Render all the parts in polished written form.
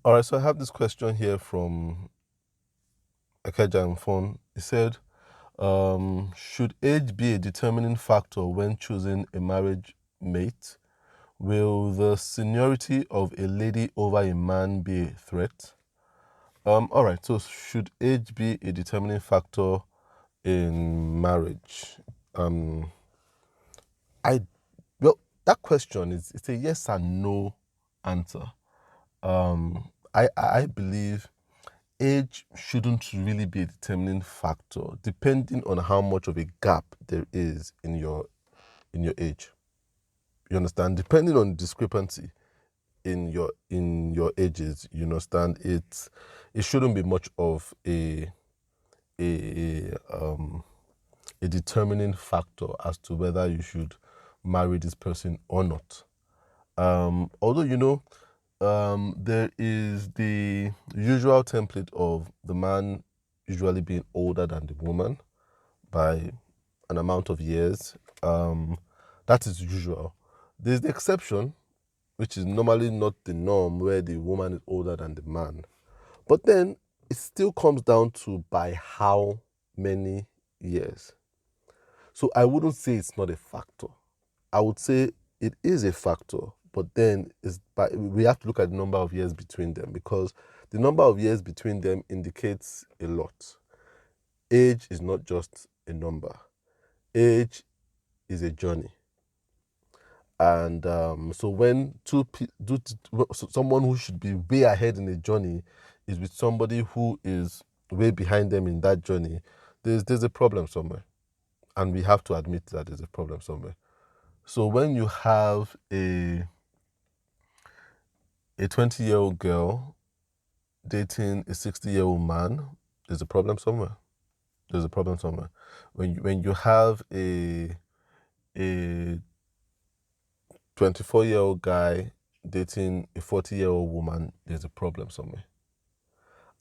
All right, so I have this question here from Akeja Phone. He said, should age be a determining factor when choosing a marriage mate? Will the seniority of a lady over a man be a threat? All right, so should age be a determining factor in marriage? Um, I well, that question is it's a yes and no answer. I believe age shouldn't really be a determining factor, depending on how much of a gap there is in your age. You understand? Depending on discrepancy in your ages, you understand it shouldn't be much of a a determining factor as to whether you should marry this person or not. Although there is the usual template of the man usually being older than the woman by an amount of years. That is usual. There's the exception, which is normally not the norm, where the woman is older than the man. But then it still comes down to by how many years. So I wouldn't say it's not a factor. I would say it is a factor, but then we have to look at the number of years between them, because the number of years between them indicates a lot. Age is not just a number. Age is a journey. And so when someone who should be way ahead in the journey is with somebody who is way behind them in that journey, there's a problem somewhere. And we have to admit that there's a problem somewhere. So when you have a 20-year-old girl dating a 60-year-old man, there's a problem somewhere. There's a problem somewhere. When you have a 24-year-old guy dating a 40-year-old woman, there's a problem somewhere.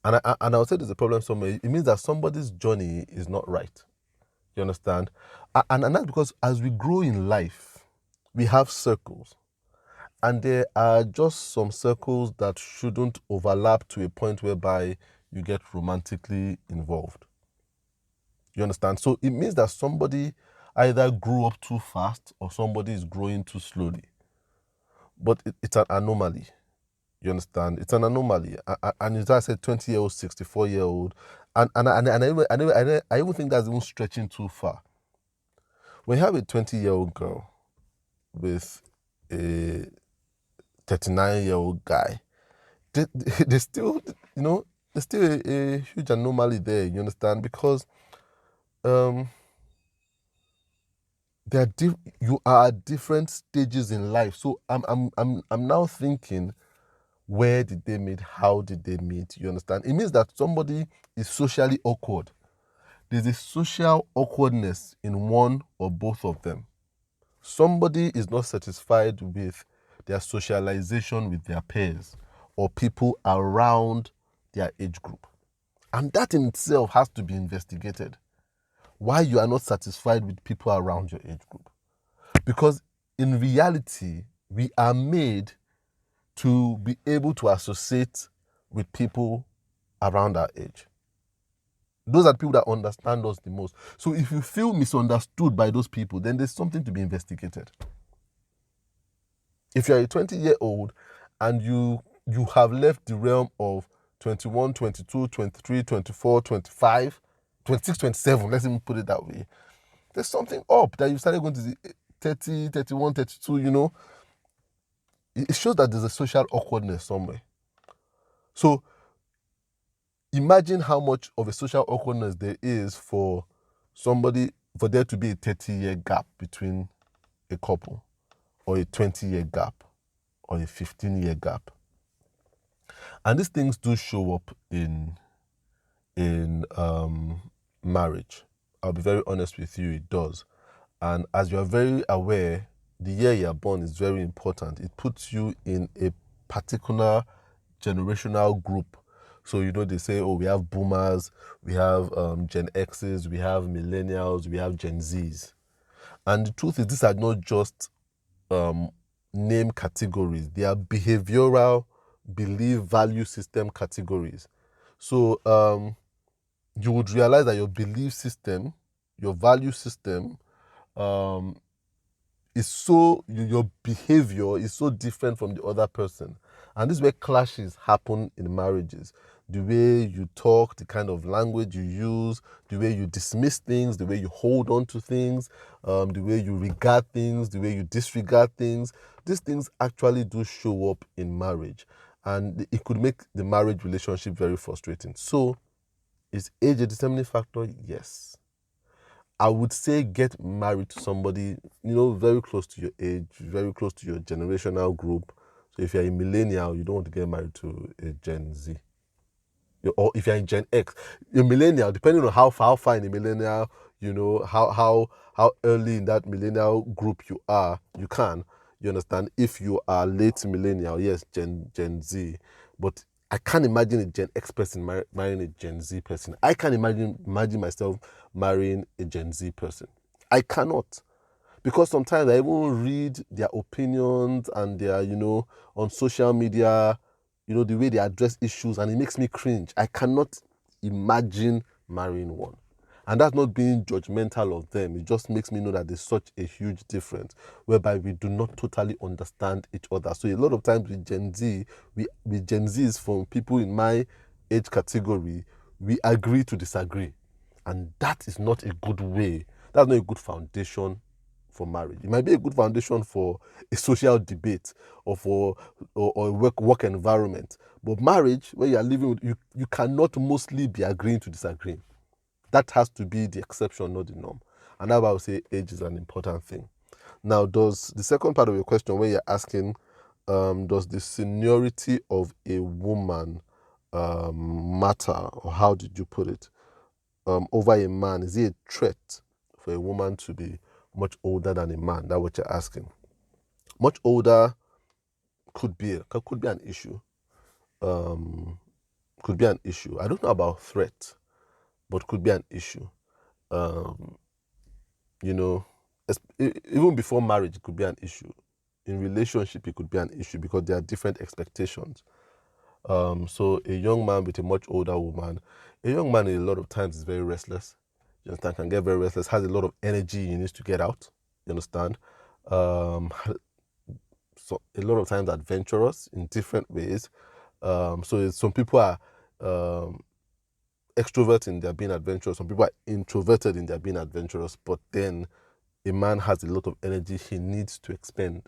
And I would say there's a problem somewhere. It means that somebody's journey is not right. You understand? And that's because as we grow in life, we have circles. And there are just some circles that shouldn't overlap to a point whereby you get romantically involved. You understand? So it means that somebody either grew up too fast or somebody is growing too slowly. But it's an anomaly. You understand? It's an anomaly. And as I said, 20-year-old, 64-year-old. I even think that's even stretching too far. When you have a 20-year-old girl with a 39-year-old guy, there's still, there's still a huge anomaly there, you understand? Because you are at different stages in life. So I'm now thinking, where did they meet? How did they meet? You understand? It means that somebody is socially awkward. There's a social awkwardness in one or both of them. Somebody is not satisfied with their socialization with their peers or people around their age group. And that in itself has to be investigated. Why you are not satisfied with people around your age group. Because in reality, we are made to be able to associate with people around our age. Those are the people that understand us the most. So if you feel misunderstood by those people, then there's something to be investigated. If you're a 20-year-old and you have left the realm of 21, 22, 23, 24, 25, 26, 27, let's even put it that way, there's something up that you started going to 30, 31, 32, It shows that there's a social awkwardness somewhere. So imagine how much of a social awkwardness there is for there to be a 30-year gap between a couple, or a 20-year gap, or a 15-year gap. And these things do show up in marriage. I'll be very honest with you, it does. And as you are very aware, the year you're born is very important. It puts you in a particular generational group. So, they say, we have boomers, we have Gen X's, we have millennials, we have Gen Z's. And the truth is, these are not just name categories. They are behavioral belief value system categories. So you would realize that your belief system, your value system, um, is so your behavior is so different from the other person, and this is where clashes happen in marriages. The way you talk, the kind of language you use, the way you dismiss things, the way you hold on to things, the way you regard things, the way you disregard things. These things actually do show up in marriage, and it could make the marriage relationship very frustrating. So, is age a determining factor? Yes. I would say get married to somebody, very close to your age, very close to your generational group. So if you're a millennial, you don't want to get married to a Gen Z. Or if you're in Gen X, a millennial, depending on how far in a millennial, how early in that millennial group you are, you understand? If you are late millennial, yes, Gen Z. But I can't imagine a Gen X person marrying a Gen Z person. I can't imagine myself marrying a Gen Z person. I cannot. Because sometimes I even read their opinions and their, on social media, the way they address issues, and it makes me cringe. I cannot imagine marrying one. And that's not being judgmental of them. It just makes me know that there's such a huge difference whereby we do not totally understand each other. So a lot of times with Gen Z, with Gen Zs, from people in my age category, we agree to disagree. And that is not a good way. That's not a good foundation for marriage. It might be a good foundation for a social debate or for a work environment. But marriage, where you are living with, you cannot mostly be agreeing to disagree. That has to be the exception, not the norm. And that's why I would say age is an important thing. Now, does the second part of your question, where you're asking, does the seniority of a woman matter, or how did you put it, over a man? Is it a threat for a woman to be much older than a man? That's what you're asking. Much older could be an issue. Could be an issue. I don't know about threat, but could be an issue. Even before marriage, it could be an issue. In relationship, it could be an issue because there are different expectations. So a young man with a much older woman, a young man a lot of times is very restless. You understand? Can get very restless, has a lot of energy he needs to get out. You understand? So a lot of times adventurous in different ways. So some people are extroverts in their being adventurous. Some people are introverted in their being adventurous. But then a man has a lot of energy he needs to expend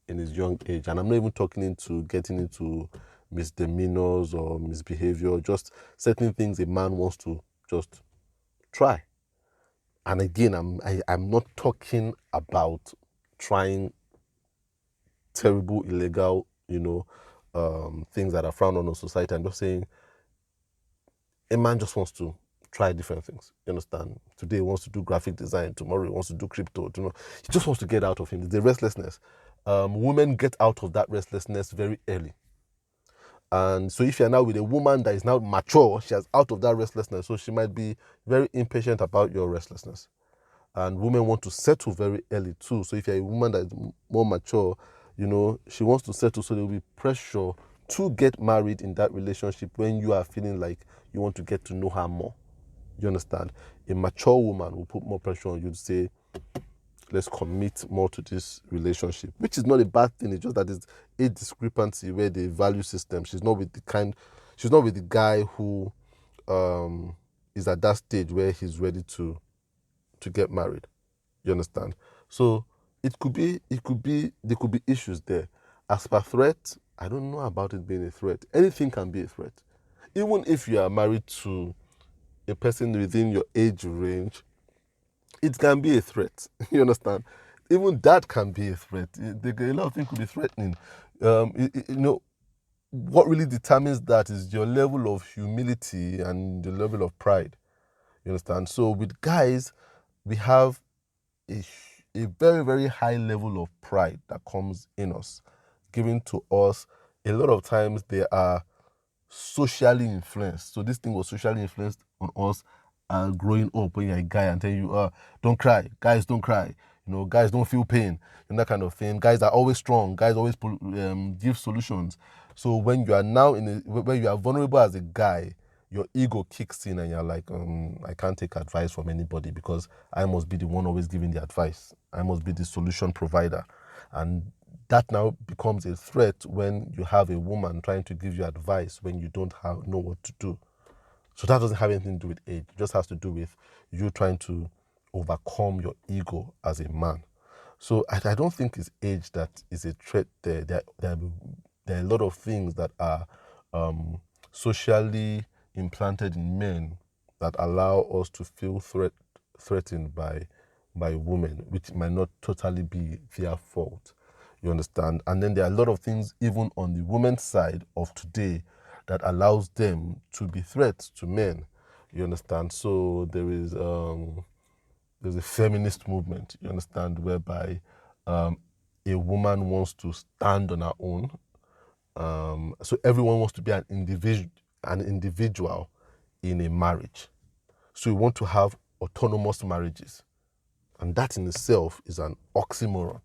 in his young age. And I'm not even getting into misdemeanors or misbehavior, just certain things a man wants to just try. And again, I'm not talking about trying terrible, illegal, things that are frowned on in society. I'm just saying a man just wants to try different things. You understand? Today he wants to do graphic design. Tomorrow he wants to do crypto. He just wants to get out of him. The restlessness. Women get out of that restlessness very early. And so if you're now with a woman that is now mature, she has out of that restlessness. So she might be very impatient about your restlessness. And women want to settle very early too. So if you're a woman that is more mature, she wants to settle. So there will be pressure to get married in that relationship when you are feeling like you want to get to know her more. You understand? A mature woman will put more pressure on you to say, let's commit more to this relationship, which is not a bad thing. It's just that there's a discrepancy where the value system, she's not with the guy who is at that stage where he's ready to get married. You understand? So there could be issues there. As per threat, I don't know about it being a threat. Anything can be a threat. Even if you are married to a person within your age range, it can be a threat. You understand? Even that can be a threat. A lot of things could be threatening. What really determines that is your level of humility and the level of pride. You understand? So with guys, we have a very, very high level of pride that comes in us, given to us. A lot of times they are socially influenced. So this thing was socially influenced on us growing up when you're a guy and tell you, don't cry, guys don't cry, guys don't feel pain, and that kind of thing. Guys are always strong, guys always give solutions. So when you are now when you are vulnerable as a guy, your ego kicks in and you're like, I can't take advice from anybody because I must be the one always giving the advice. I must be the solution provider. And that now becomes a threat when you have a woman trying to give you advice when you don't know what to do. So that doesn't have anything to do with age. It just has to do with you trying to overcome your ego as a man. So I don't think it's age that is a threat there. There are a lot of things that are socially implanted in men that allow us to feel threatened by women, which might not totally be their fault. You understand? And then there are a lot of things even on the women's side of today that allows them to be threats to men. You understand? So there's a feminist movement, you understand, whereby a woman wants to stand on her own. So everyone wants to be an individual in a marriage. So we want to have autonomous marriages. And that in itself is an oxymoron.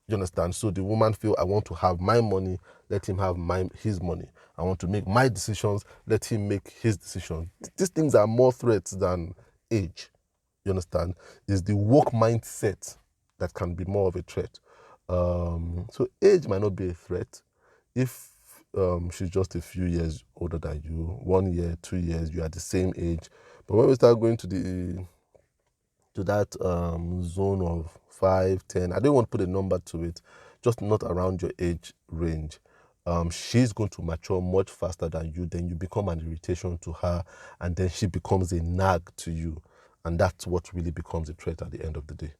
You understand? So the woman feel, I want to have my money, let him have his money. I want to make my decisions, let him make his decisions. These things are more threats than age. You understand? Is the woke mindset that can be more of a threat. So age might not be a threat if she's just a few years older than you. 1 year, 2 years, you are the same age. But when we start going to that zone of 5, 10, I don't want to put a number to it, just not around your age range. She's going to mature much faster than you. Then you become an irritation to her, and then she becomes a nag to you. And that's what really becomes a threat at the end of the day.